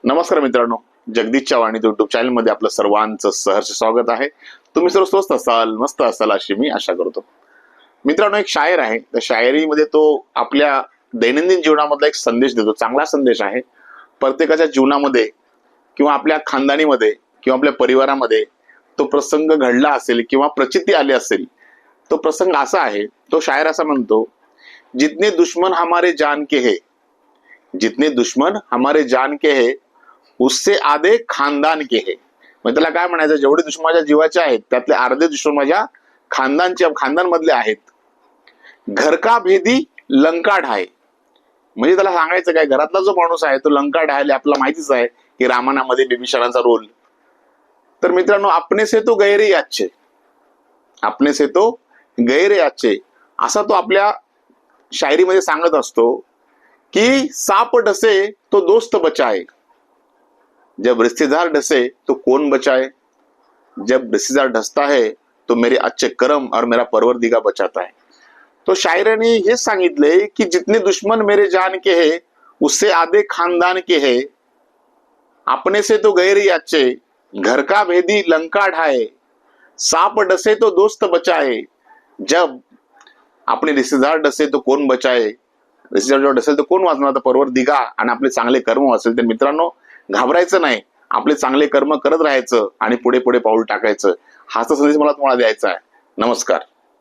नमस्कार मित्रांनो, Jagdish Chavan YouTube channel मध्ये आपलं सर्वांचं सहर्ष स्वागत आहे। तुम्ही सर्व स्वस्त असाल, मस्त असाल अशी मी आशा करतो। मित्रांनो, एक शायर आहे, त्या शायरीमध्ये तो आपल्या दैनंदिन जीवनामधला एक संदेश देतो। चांगला संदेश आहे। प्रत्येकाच्या जीवनामध्ये किंवा आपल्या खानदानीमध्ये किंवा आपल्या परिवारामध्ये तो प्रसंग घडला असेल किंवा प्रचिती आली असेल। तो प्रसंग असा आहे, तो शायर असा म्हणतो, जितने दुश्मन हमारे जान के है, जितने दुश्मन हमारे जान के है, उससे आधे खानदान के है। म्हणजे त्याला काय म्हणायचं, जेवढे दुश्मन माझ्या जीवाचे आहेत त्यातले अर्धे दुश्मन माझ्या खानदान मधले आहेत। घर का भेदी लंका ढाय, म्हणजे त्याला सांगायचं काय, घरातला जो माणूस आहे तो लंका ढायले। आपल्याला माहितीच आहे की रामायणामध्ये बिभीषणाचा रोल। तर मित्रांनो, अपने से तो गैरे अच्छे, अपने से तो गैरे अच्छे असा तो आपल्या शायरीमध्ये सांगत असतो की साप डसे तो दोस्त बचाए, जब रिश्तेदार डसे तो कौन बचाए, जब रिश्तेदार डसता है तो मेरे अच्छे कर्म और मेरा परवरदिगार बचाता है। तो शायराने हे सांगितले की जितने दुश्मन मेरे जान के है, उससे आधे खानदान के है। अपने से तो गैर अच्छे, घर का भेदी लंका ढाए, साप डसे तो दोस्त बचाए, जब अपने रिश्तेदार डसे तो कौन बचाए, रिश्तेदार डसेल तर कोण वाचणार, तर परवरदिगार। आणि आपले चांगले कर्म असेल तर मित्रांनो घाबरायचं नाही, आपले चांगले कर्म करत राहायचं आणि पुढे पुढे पाऊल टाकायचं। हाच संदेश मला तुम्हाला द्यायचा आहे। नमस्कार।